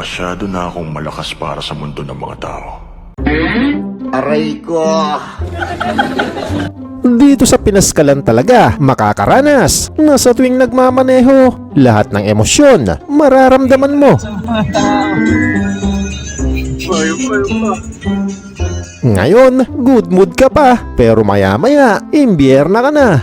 Masyado na akong malakas para sa mundo ng mga tao. Aray ko! Dito sa Pinaskalan talaga makakaranas na sa tuwing nagmamaneho, lahat ng emosyon mararamdaman mo. Ngayon, good mood ka pa, pero maya-maya, imbiyerna ka na.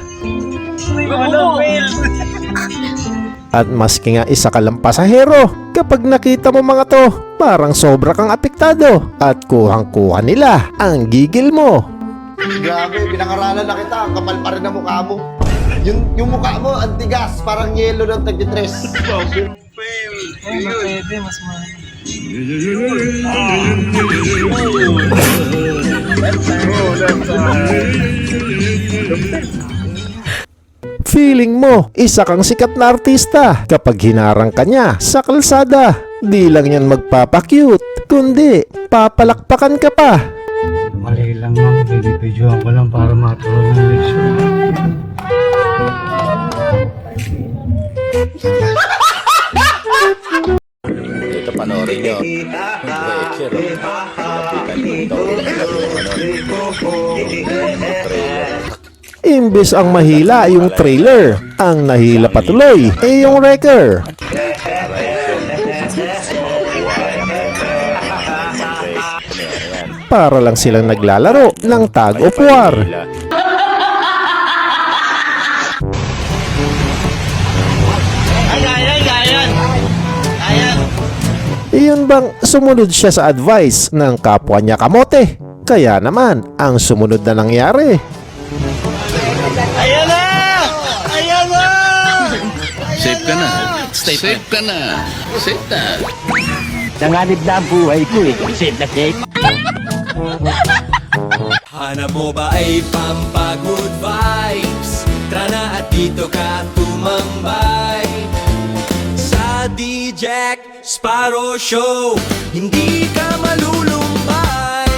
At maski nga isa ka lang pasahero, kapag nakita mo mga to, parang sobra kang apektado at kuhang-kuha nila ang gigil mo. Grabe, pinangaralan na kita. Ang kapal pa rin ang mukha mo. Yung mukha mo, ang tigas. Parang yelo ng tagtitres. Pwede, mas mahal. Feeling mo, isa kang sikat na artista kapag hinarang ka niya sa kalsada. Di lang yan magpapakyut, kundi papalakpakan ka pa. Mali lang ma'am, binibidyoan ko lang para matuwa ng leksyon. Ito panoorin nyo. Imbis ang mahila yung trailer, ang nahila patuloy ay yung wrecker. Para lang silang naglalaro ng tag of war. Iyon bang sumunod siya sa advice ng kapwa niya kamote? Kaya naman, ang sumunod na nangyari. Ayan na! Ayan na! Safe ka na. Safe ka na. Safe na. Nanganib na ang buhay ko eh. Safe na safe. Hanap mo ba ay pampagood vibes? Tara na at dito ka tumambay sa DJ Sparrow Show. Hindi ka malulumbay.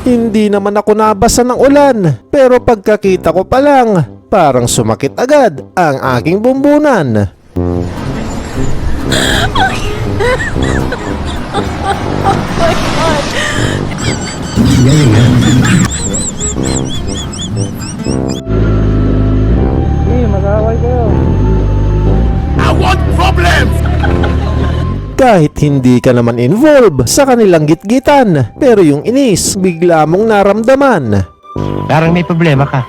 Hindi naman ako nabasa ng ulan, pero pagkakita ko pa lang, parang sumakit agad ang aking bumbunan. Mag-away kayo. Kahit hindi ka naman involved sa kanilang gitgitan, pero yung inis bigla mong naramdaman. Parang may problema ka.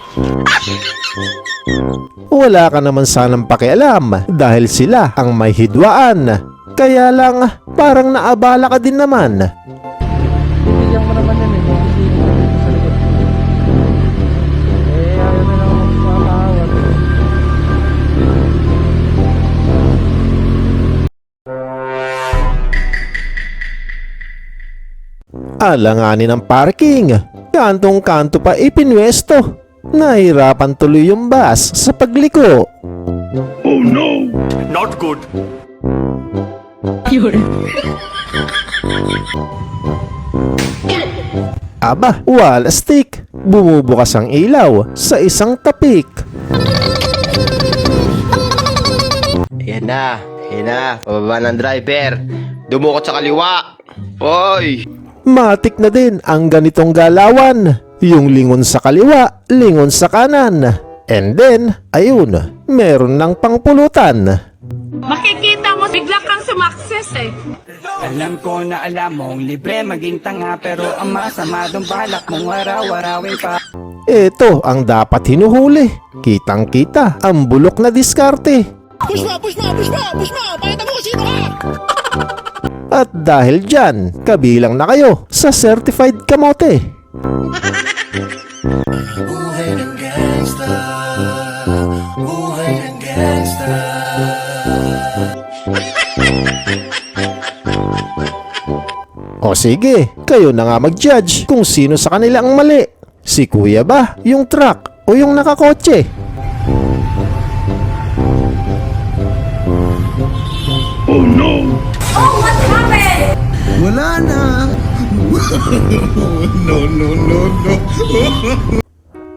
Wala ka naman sanang pakialam dahil sila ang may hidwaan. Kaya lang, parang naabala ka din naman. Bibigyan mo naman yan eh. Magsisipin mo dito sa likod. Eh, ayaw na lang makakawat. Alanganin ang parking. Kantong-kanto pa ipinwesto. Nahirapan tuloy yung bus sa pagliko. Not good. Aba, wall stick. Bumubukas ang ilaw sa isang tapik. Yan na. Yan na. Pababa ng driver. Dumukot sa kaliwa. Oy! Matik na din ang ganitong galawan. Yung lingon sa kaliwa, lingon sa kanan. And then, ayun, meron ng pangpulutan. Makikita mo, bigla kang sumakses eh. Alam ko na alam mong libre maging tanga, pero ang masama dong balak mong araw-arawin pa. Ito ang dapat hinuhuli. Kitang-kita ang bulok na diskarte. Push mo! Pakita mo kung sino ka! At dahil dyan, kabilang na kayo sa certified kamote. Buhay ng gangsta. Buhay ng gangsta. O sige, kayo na nga mag-judge kung sino sa kanila ang mali. Si kuya ba, yung truck, o yung nakakotse? Wala na.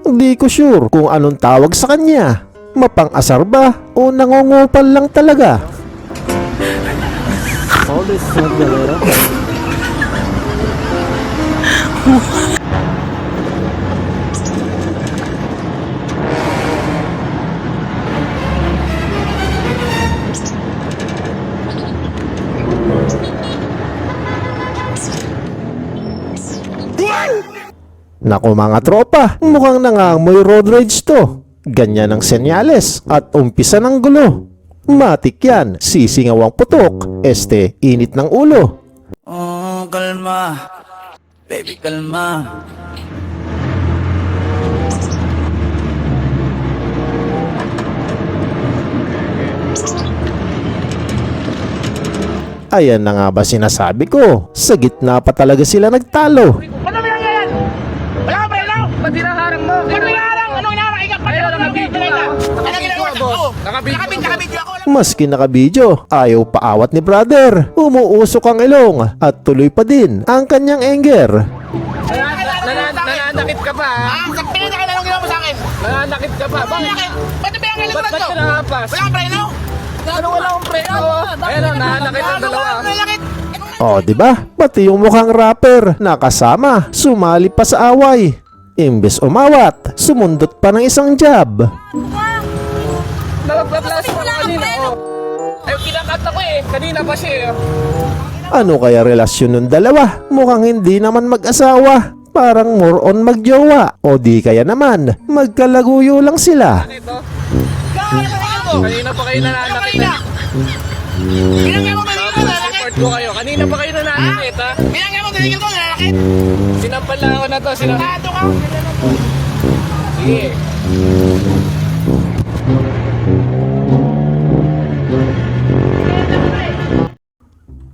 Di ko sure kung anong tawag sa kanya. Mapang-asar ba o nangungupal lang talaga? Naku mga tropa, mukhang nangangamoy road rage to. Ganyan ang senyales at umpisa ng gulo. Matik yan, sisingaw ang putok, init ng ulo. Oh, kalma. Baby, kalma. Ayan na nga ba sinasabi ko, sa gitna pa talaga sila nagtalo. Ano ba yan? Wala ka preno? Ba't hinaharang mo? Ba't hinaharang? Anong hinaharang? Ikaw pa rin Anong ginagawa mo? Nakabidyo ako. Maski nakabidyo, ayaw paawat ni brother. Umuusok ang ilong at tuloy pa din ang kanyang anger. Nananakit ka ba? Pinaka anong ginawa mo sa akin? Nananakit ka ba? Bakit? Ba't pinangalan mo lang to? Wala kang preno? Ano wala akong preno? Ayun, nananakit ang dalawa. O, di ba? Pati yung mukhang rapper nakasama, sumali pa sa away. Imbes umawat, sumundot pa ng isang jab. Nagpaplas ko kanina, oh. Ay, kinakanta ko eh. Kanina pa siya eh. Ano kaya relasyon ng dalawa? Mukhang hindi naman mag-asawa. Parang more on magjowa. O di kaya naman, magkalaguyo lang sila. Kanina pa kayo nananakit. Pinangga mo maligil ko nananakit. Support ko kayo. Kanina pa kayo nananakit, ha? Pinangga mo maligil ko nananakit. Sinampal lang ako na to. Sinampal ka? Sige.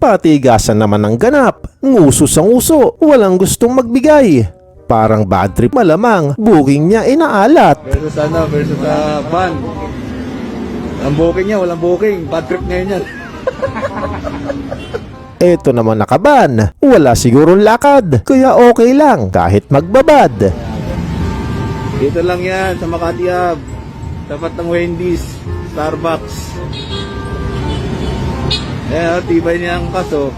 Patigasan naman ng ganap. Nguso sa nguso, walang gustong magbigay. Parang bad trip malamang, booking niya inaalat. Versus van. Ang booking niya, walang booking. Bad trip ngayon yan. Eto naman nakaban, wala sigurong lakad, kaya okay lang kahit magbabad. Dito lang yan, sa Makati Hub. Tapat ng Wendy's, Starbucks. Tibay niya ang kaso.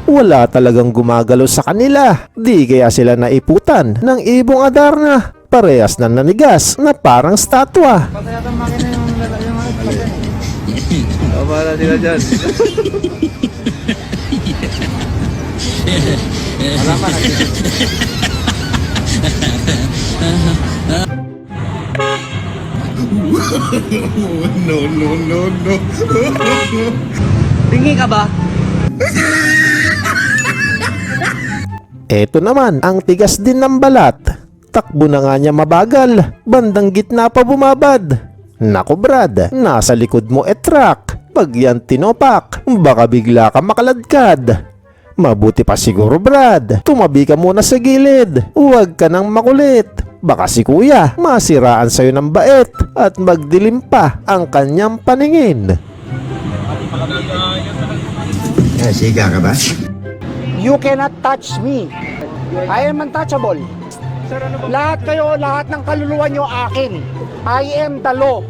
Wala talagang gumagalo sa kanila, di kaya sila naiputan ng ibong Adarna. Parehas na nanigas na parang statwa. Para nila dyan. Tingin ka ba? Eto naman ang tigas din ng balat. Takbo na nga niya mabagal, bandang gitna pa bumabad. Nako Brad, nasa likod mo truck. Pag yan tinopak, baka bigla ka makaladkad. Mabuti pa siguro Brad, tumabi ka muna sa gilid. Huwag ka nang makulit. Baka si kuya masiraan sa'yo ng bait at magdilim pa ang kanyang paningin. Siga ka ba? You cannot touch me. I am untouchable. Lahat kayo, lahat ng kaluluwa nyo akin. I am the law.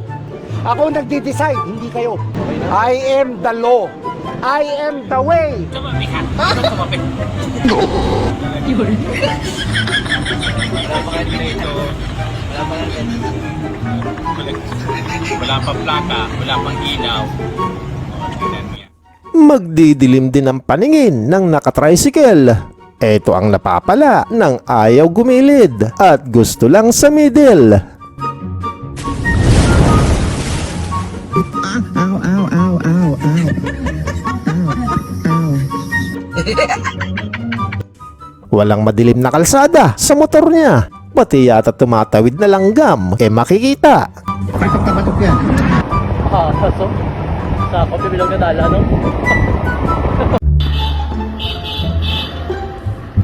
Ako nagde-decide, hindi kayo. I am the law. I am the way. Wala pang plaka, wala pang ilaw. Magdidilim din ang paningin ng nakatricycle. Ito ang napapala ng ayaw gumilid at gusto lang sa middle. Walang madilim na kalsada sa motor niya. Pati yata tumatawid na langgam makikita. Patok yan. Sa kopi bilog na dala, no?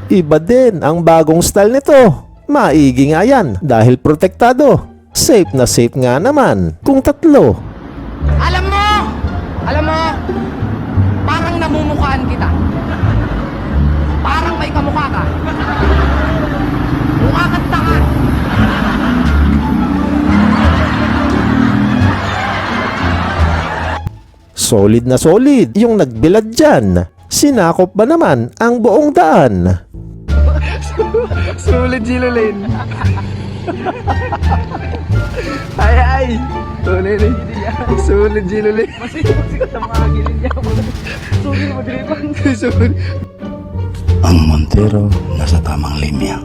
Iba din ang bagong style nito. Maigi nga yan dahil protektado. Safe na safe nga naman kung tatlo. Alam mo, parang namumukhaan kita. Parang may kamukha ka. Mukha kang tanga. Solid na solid yung nagbilad dyan. Sinakop ba naman ang buong daan? Sulit Jilolin. Ay. Sulit Jilolin. Masih ka mga gilin niya. Sulit mo dilipan. Ang Montero nasa tamang linya.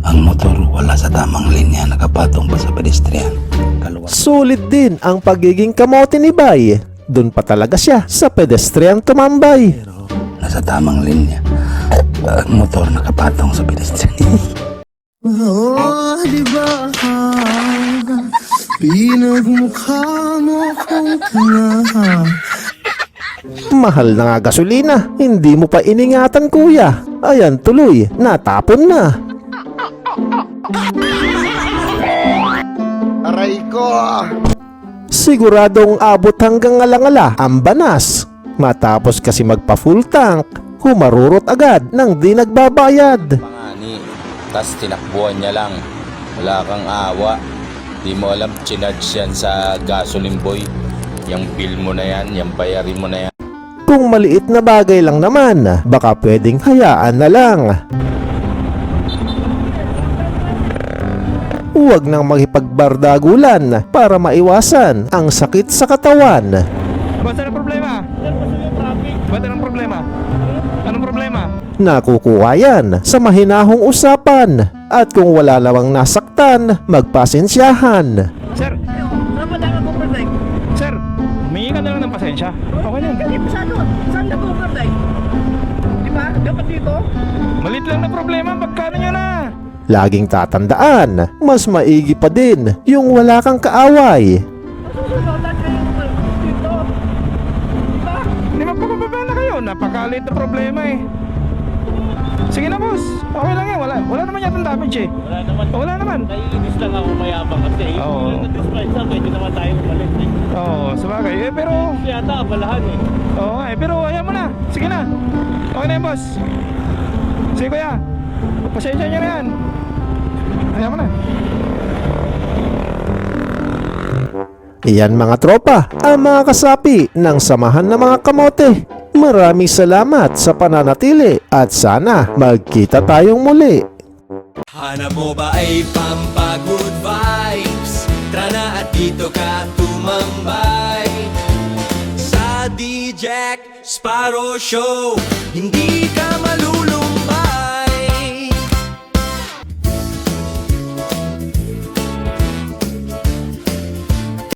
Ang motor wala sa tamang linya, nakapatong pa sa pedestrian. Sulit din ang pagiging kamote ni Bay. Doon pa talaga siya sa pedestrian tumambay. Nasa tamang linya. Ang motor nakapatong sa pedestrian. Mahal na nga gasolina, hindi mo pa iningatan kuya. Ayan tuloy, natapon na. Aray ko! Siguradong abot hanggang alangala ang banas. Matapos kasi magpa full tank, humarurot agad nang di nagbabayad. Pangani, tas tinakbuhan niya lang. Wala kang awa. Di mo alam, chinarge yan sa gasoline boy. Yung bill mo na yan, yung bayarin mo na yan. Kung maliit na bagay lang naman, baka pwedeng hayaan na lang. Huwag nang makipagbardagulan para maiwasan ang sakit sa katawan. Basta ang problema? Ba't anong problema? Anong problema? Nakukuha yan sa mahinahong usapan. At kung wala namang nasaktan, magpasensyahan. Sir! Napadaan ako overtime. Sir! Humingi ka na lang ng pasensya. Okay lang. Hindi masyado. Saan na overtime? Di ba? Dapat dito? Malit lang na problema. Pagkano nyo na? Laging tatandaan, mas maigi pa din yung wala kang kaaway. Hindi magpapababa na kayo. Napakalit na problema eh. Sige na boss. Okay lang yan. Wala naman yatang damage eh. Wala naman. Naiinis lang ako mayabang kasi. Oo. Na-dispensa, pwede naman tayo umalit eh. Oo, sabagay. Pero... Yata abalahan eh. Oo eh. Pero ayaw mo na. Sige na. Okay na yan boss. Sige kuya. Pasensya nyo na yan. Ayaw mo na. Iyan mga tropa, ang mga kasapi ng samahan ng mga kamote. Maraming salamat sa pananatili at sana magkita tayong muli. Hanap mo ba ay pampagood vibes? Tara na at dito ka tumambay sa DJ Sparrow Show. Hindi ka malulumba.